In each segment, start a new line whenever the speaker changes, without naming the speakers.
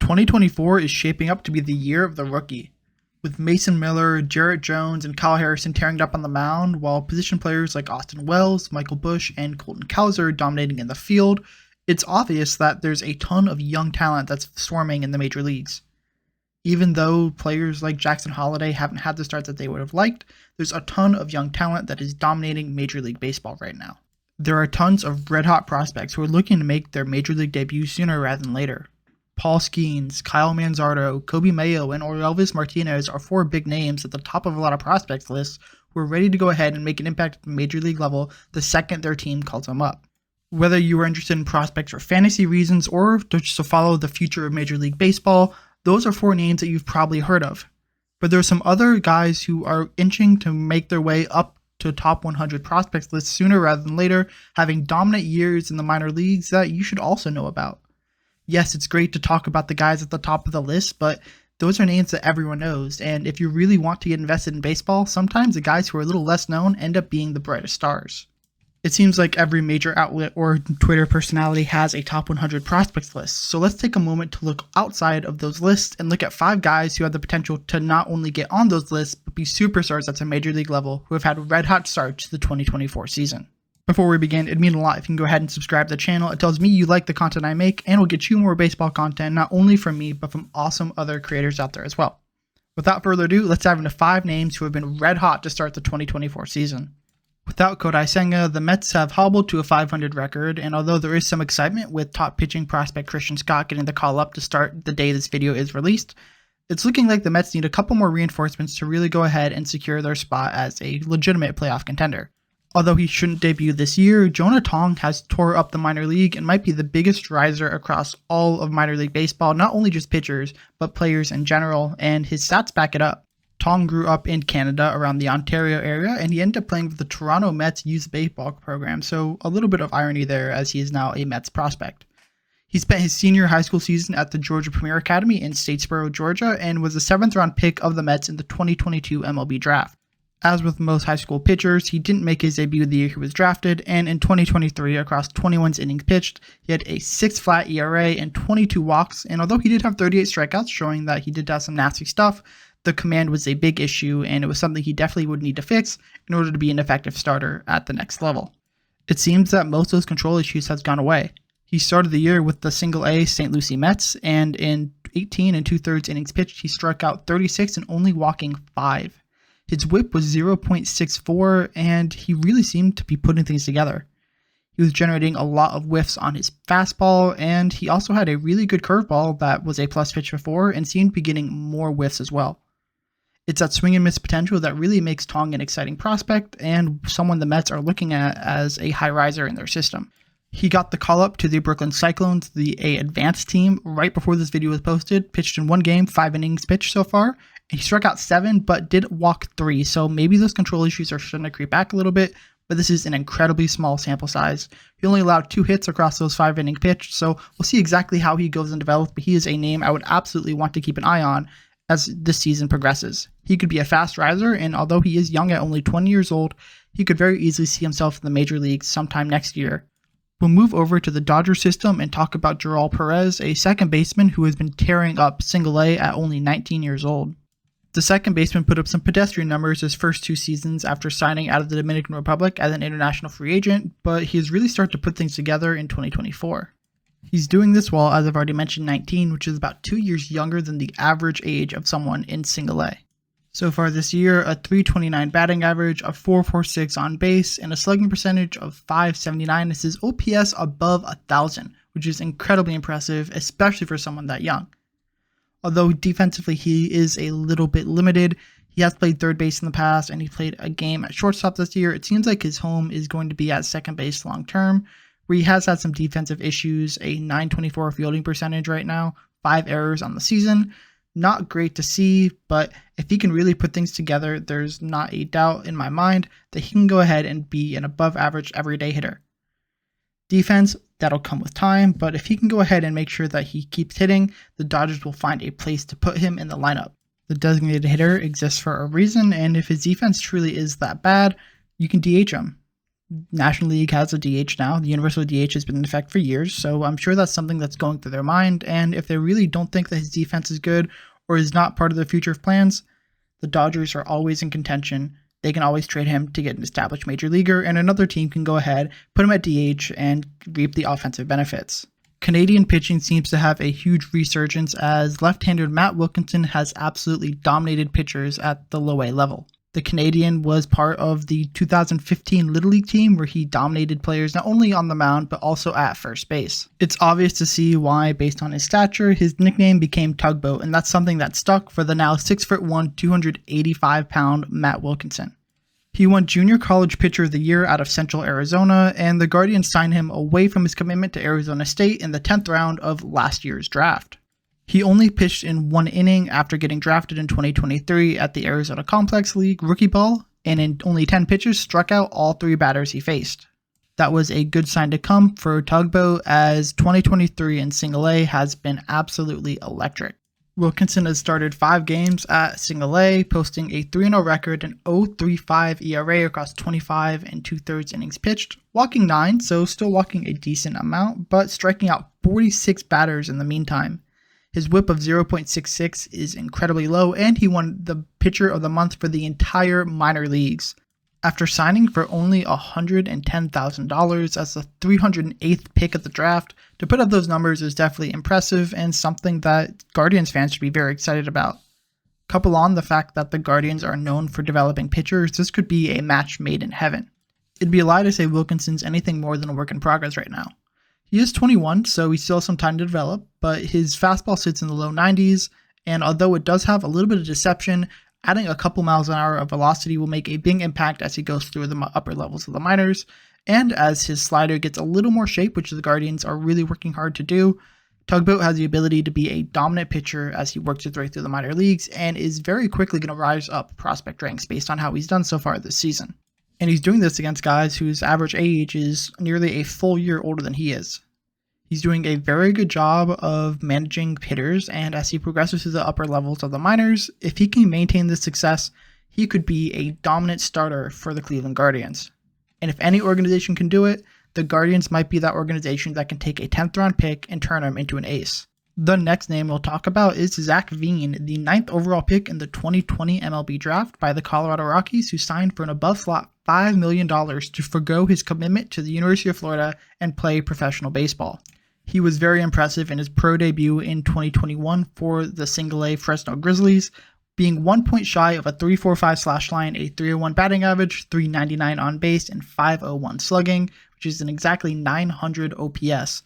2024 is shaping up to be the year of the rookie, with Mason Miller, Jarrett Jones, and Kyle Harrison tearing it up on the mound, while position players like Austin Wells, Michael Busch, and Colton Cowser dominating in the field. It's obvious that there's a ton of young talent that's swarming in the major leagues. Even though players like Jackson Holliday haven't had the start that they would have liked, there's a ton of young talent that is dominating Major League Baseball right now. There are tons of red-hot prospects who are looking to make their Major League debut sooner rather than later. Paul Skenes, Kyle Manzardo, Coby Mayo, and Orelvis Martinez are four big names at the top of a lot of prospects lists who are ready to go ahead and make an impact at the Major League level the second their team calls them up. Whether you are interested in prospects for fantasy reasons or just to follow the future of Major League Baseball, those are four names that you've probably heard of. But there are some other guys who are inching to make their way up to top 100 prospects lists sooner rather than later, having dominant years in the minor leagues that you should also know about. Yes, it's great to talk about the guys at the top of the list, but those are names that everyone knows, and if you really want to get invested in baseball, sometimes the guys who are a little less known end up being the brightest stars. It seems like every major outlet or Twitter personality has a top 100 prospects list, so let's take a moment to look outside of those lists and look at 5 guys who have the potential to not only get on those lists, but be superstars at the major league level who have had red-hot starts to the 2024 season. Before we begin, it'd mean a lot if you can go ahead and subscribe to the channel. It tells me you like the content I make and will get you more baseball content, not only from me, but from awesome other creators out there as well. Without further ado, let's dive into 5 names who have been red-hot to start the 2024 season. Without Kodai Senga, the Mets have hobbled to a .500 record, and although there is some excitement with top pitching prospect Christian Scott getting the call up to start the day this video is released, it's looking like the Mets need a couple more reinforcements to really go ahead and secure their spot as a legitimate playoff contender. Although he shouldn't debut this year, Jonah Tong has tore up the minor league and might be the biggest riser across all of minor league baseball, not only just pitchers, but players in general, and his stats back it up. Tong grew up in Canada around the Ontario area, and he ended up playing for the Toronto Mets youth baseball program, so a little bit of irony there as he is now a Mets prospect. He spent his senior high school season at the Georgia Premier Academy in Statesboro, Georgia, and was the 7th round pick of the Mets in the 2022 MLB draft. As with most high school pitchers, he didn't make his debut the year he was drafted, and in 2023, across 21 innings pitched, he had a 6 flat ERA and 22 walks, and although he did have 38 strikeouts, showing that he did have some nasty stuff, the command was a big issue, and it was something he definitely would need to fix in order to be an effective starter at the next level. It seems that most of those control issues has gone away. He started the year with the Single-A St. Lucie Mets, and in 18 2/3 innings pitched, he struck out 36 and only walking 5. His whip was 0.64, and he really seemed to be putting things together. He was generating a lot of whiffs on his fastball, and he also had a really good curveball that was a plus pitch before and seemed to be getting more whiffs as well. It's that swing and miss potential that really makes Tong an exciting prospect and someone the Mets are looking at as a high riser in their system. He got the call up to the Brooklyn Cyclones, the A advanced team, right before this video was posted, pitched in 1 game, 5 innings pitched so far. He struck out 7, but did walk 3, so maybe those control issues are starting to creep back a little bit, but this is an incredibly small sample size. He only allowed 2 hits across those 5 innings pitched, so we'll see exactly how he goes and develops, but he is a name I would absolutely want to keep an eye on as this season progresses. He could be a fast riser, and although he is young at only 20 years old, he could very easily see himself in the major leagues sometime next year. We'll move over to the Dodger system and talk about Jeral Perez, a second baseman who has been tearing up Single-A at only 19 years old. The second baseman put up some pedestrian numbers his first 2 seasons after signing out of the Dominican Republic as an international free agent, but he has really started to put things together in 2024. He's doing this while, as I've already mentioned, 19, which is about 2 years younger than the average age of someone in Single-A. So far this year, a .329 batting average, a .446 on base, and a slugging percentage of .579 is his OPS above 1,000, which is incredibly impressive, especially for someone that young. Although defensively he is a little bit limited, he has played third base in the past, and he played a game at shortstop this year. It seems like his home is going to be at second base long term, where he has had some defensive issues, a .924 fielding percentage right now, 5 errors on the season. Not great to see, but if he can really put things together, there's not a doubt in my mind that he can go ahead and be an above average everyday hitter. Defense, that'll come with time, but if he can go ahead and make sure that he keeps hitting, the Dodgers will find a place to put him in the lineup. The designated hitter exists for a reason, and if his defense truly is that bad, you can DH him. National League has a DH now. The universal DH has been in effect for years, so I'm sure that's something that's going through their mind, and if they really don't think that his defense is good or is not part of their future plans, the Dodgers are always in contention. They can always trade him to get an established major leaguer, and another team can go ahead, put him at DH, and reap the offensive benefits. Canadian pitching seems to have a huge resurgence as left-hander Matt Wilkinson has absolutely dominated pitchers at the low A level. The Canadian was part of the 2015 Little League team where he dominated players not only on the mound but also at first base. It's obvious to see why, based on his stature, his nickname became Tugboat, and that's something that stuck for the now 6'1", 285-pound Matt Wilkinson. He won Junior College Pitcher of the Year out of Central Arizona, and the Guardians signed him away from his commitment to Arizona State in the 10th round of last year's draft. He only pitched in 1 inning after getting drafted in 2023 at the Arizona Complex League Rookie Ball, and in only 10 pitches struck out all 3 batters he faced. That was a good sign to come for Tugboat, as 2023 in Single A has been absolutely electric. Wilkinson has started 5 games at Single A, posting a 3-0 record and 0.35 ERA across 25 and 2/3 innings pitched, walking 9, so still walking a decent amount, but striking out 46 batters in the meantime. His whip of 0.66 is incredibly low, and he won the Pitcher of the Month for the entire minor leagues. After signing for only $110,000 as the 308th pick at the draft, to put up those numbers is definitely impressive and something that Guardians fans should be very excited about. Couple on the fact that the Guardians are known for developing pitchers, this could be a match made in heaven. It'd be a lie to say Wilkinson's anything more than a work in progress right now. He is 21, so he still has some time to develop, but his fastball sits in the low 90s, and although it does have a little bit of deception, adding a couple miles an hour of velocity will make a big impact as he goes through the upper levels of the minors, and as his slider gets a little more shape, which the Guardians are really working hard to do. Tugboat has the ability to be a dominant pitcher as he works his way through the minor leagues, and is very quickly going to rise up prospect ranks based on how he's done so far this season. And he's doing this against guys whose average age is nearly a full year older than he is. He's doing a very good job of managing hitters, and as he progresses through the upper levels of the minors, if he can maintain this success, he could be a dominant starter for the Cleveland Guardians. And if any organization can do it, the Guardians might be that organization that can take a 10th round pick and turn him into an ace. The next name we'll talk about is Zac Veen, the 9th overall pick in the 2020 MLB draft by the Colorado Rockies, who signed for an above-slot $5 million to forgo his commitment to the University of Florida and play professional baseball. He was very impressive in his pro debut in 2021 for the Single A Fresno Grizzlies, being 1 point shy of a .345 slash line, a .301 batting average, .399 on base, and .501 slugging, which is an exactly 900 OPS.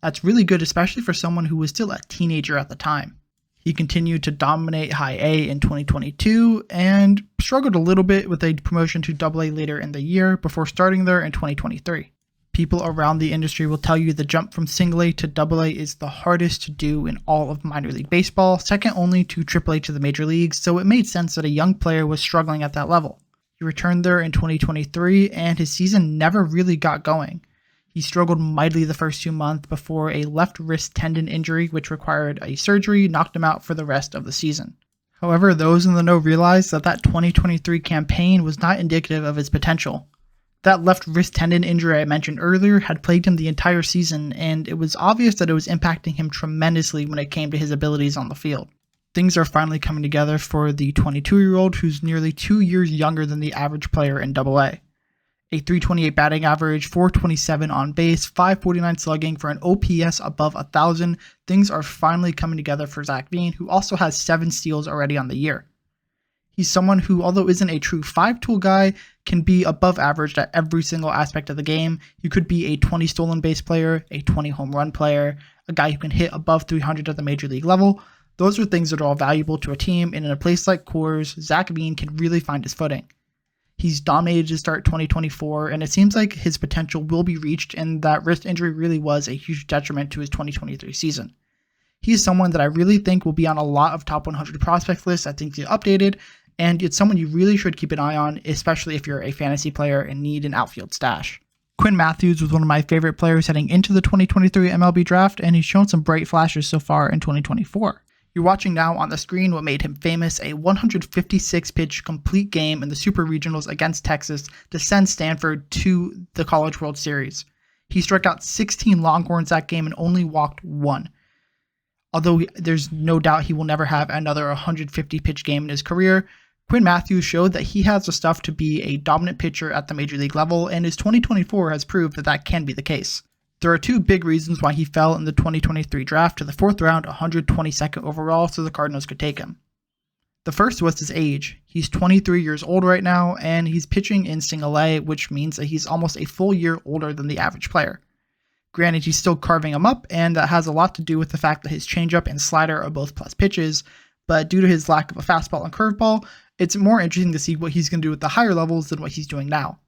That's really good, especially for someone who was still a teenager at the time. He continued to dominate High A in 2022 and struggled a little bit with a promotion to Double A later in the year before starting there in 2023. People around the industry will tell you the jump from Single A to Double A is the hardest to do in all of minor league baseball, second only to Triple A to the major leagues, so it made sense that a young player was struggling at that level. He returned there in 2023, and his season never really got going. He struggled mightily the first 2 months before a left wrist tendon injury, which required a surgery, knocked him out for the rest of the season. However, those in the know realized that that 2023 campaign was not indicative of his potential. That left wrist tendon injury I mentioned earlier had plagued him the entire season, and it was obvious that it was impacting him tremendously when it came to his abilities on the field. Things are finally coming together for the 22-year-old who's nearly 2 years younger than the average player in AA. A .328 batting average, .427 on base, .549 slugging for an OPS above 1,000. Things are finally coming together for Zac Veen, who also has 7 steals already on the year. He's someone who, although isn't a true 5-tool guy, can be above average at every single aspect of the game. You could be a 20 stolen base player, a 20 home run player, a guy who can hit above 300 at the major league level. Those are things that are all valuable to a team, and in a place like Coors, Zac Veen can really find his footing. He's dominated to start 2024, and it seems like his potential will be reached, and that wrist injury really was a huge detriment to his 2023 season. He's someone that I really think will be on a lot of top 100 prospect lists that things get updated, and it's someone you really should keep an eye on, especially if you're a fantasy player and need an outfield stash. Quinn Mathews was one of my favorite players heading into the 2023 MLB draft, and he's shown some bright flashes so far in 2024. You're watching now on the screen what made him famous, a 156-pitch complete game in the Super Regionals against Texas to send Stanford to the College World Series. He struck out 16 Longhorns that game and only walked 1. Although there's no doubt he will never have another 150-pitch game in his career, Quinn Mathews showed that he has the stuff to be a dominant pitcher at the major league level, and his 2024 has proved that that can be the case. There are 2 big reasons why he fell in the 2023 draft to the 4th round, 122nd overall, so the Cardinals could take him. The first was his age. He's 23 years old right now, and he's pitching in Single A, which means that he's almost a full year older than the average player. Granted, he's still carving him up, and that has a lot to do with the fact that his changeup and slider are both plus pitches, but due to his lack of a fastball and curveball, it's more interesting to see what he's going to do at the higher levels than what he's doing now.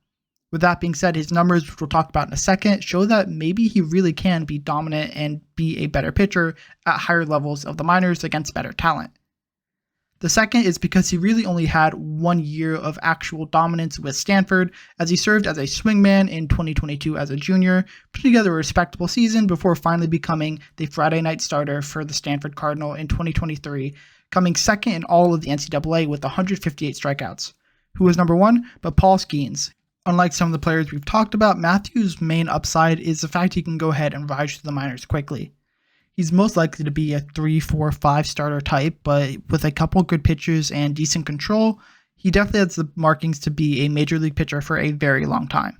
With that being said, his numbers, which we'll talk about in a second, show that maybe he really can be dominant and be a better pitcher at higher levels of the minors against better talent. The second is because he really only had 1 year of actual dominance with Stanford, as he served as a swingman in 2022 as a junior, put together a respectable season before finally becoming the Friday night starter for the Stanford Cardinal in 2023, coming second in all of the NCAA with 158 strikeouts. Who was number 1? But Paul Skenes. Unlike some of the players we've talked about, Mathews' main upside is the fact he can go ahead and rise to the minors quickly. He's most likely to be a 3, 4, 5 starter type, but with a couple good pitches and decent control, he definitely has the markings to be a major league pitcher for a very long time.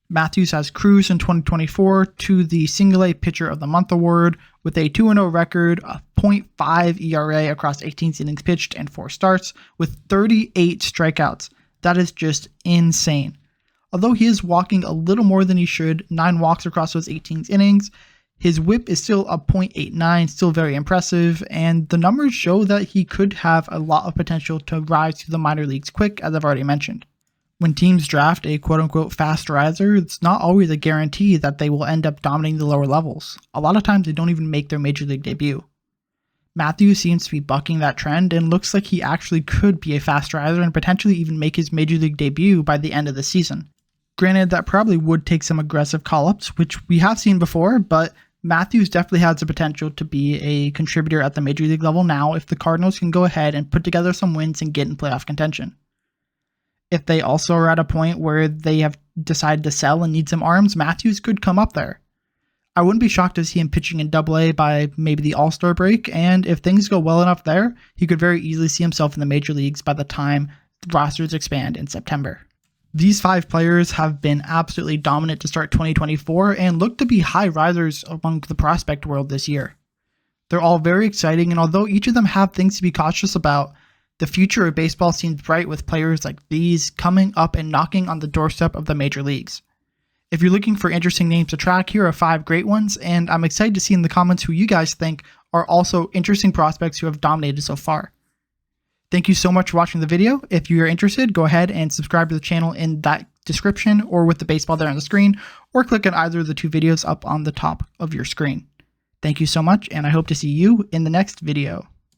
Mathews has cruised in 2024 to the Single A Pitcher of the Month award with a 2-0 record, a .5 ERA across 18 innings pitched and 4 starts, with 38 strikeouts. That is just insane. Although he is walking a little more than he should, 9 walks across those 18 innings, his whip is still a .89, still very impressive, and the numbers show that he could have a lot of potential to rise to the minor leagues quick, as I've already mentioned. When teams draft a quote-unquote fast riser, it's not always a guarantee that they will end up dominating the lower levels. A lot of times they don't even make their major league debut. Mathews seems to be bucking that trend and looks like he actually could be a fast riser and potentially even make his major league debut by the end of the season. Granted, that probably would take some aggressive call-ups, which we have seen before, but Mathews definitely has the potential to be a contributor at the major league level now if the Cardinals can go ahead and put together some wins and get in playoff contention. If they also are at a point where they have decided to sell and need some arms, Mathews could come up there. I wouldn't be shocked to see him pitching in AA by maybe the All-Star break, and if things go well enough there, he could very easily see himself in the major leagues by the time the rosters expand in September. These 5 players have been absolutely dominant to start 2024 and look to be high risers among the prospect world this year. They're all very exciting, and although each of them have things to be cautious about, the future of baseball seems bright with players like these coming up and knocking on the doorstep of the major leagues. If you're looking for interesting names to track, here are 5 great ones, and I'm excited to see in the comments who you guys think are also interesting prospects who have dominated so far. Thank you so much for watching the video. If you're interested, go ahead and subscribe to the channel in that description or with the baseball there on the screen, or click on either of the 2 videos up on the top of your screen. Thank you so much, and I hope to see you in the next video.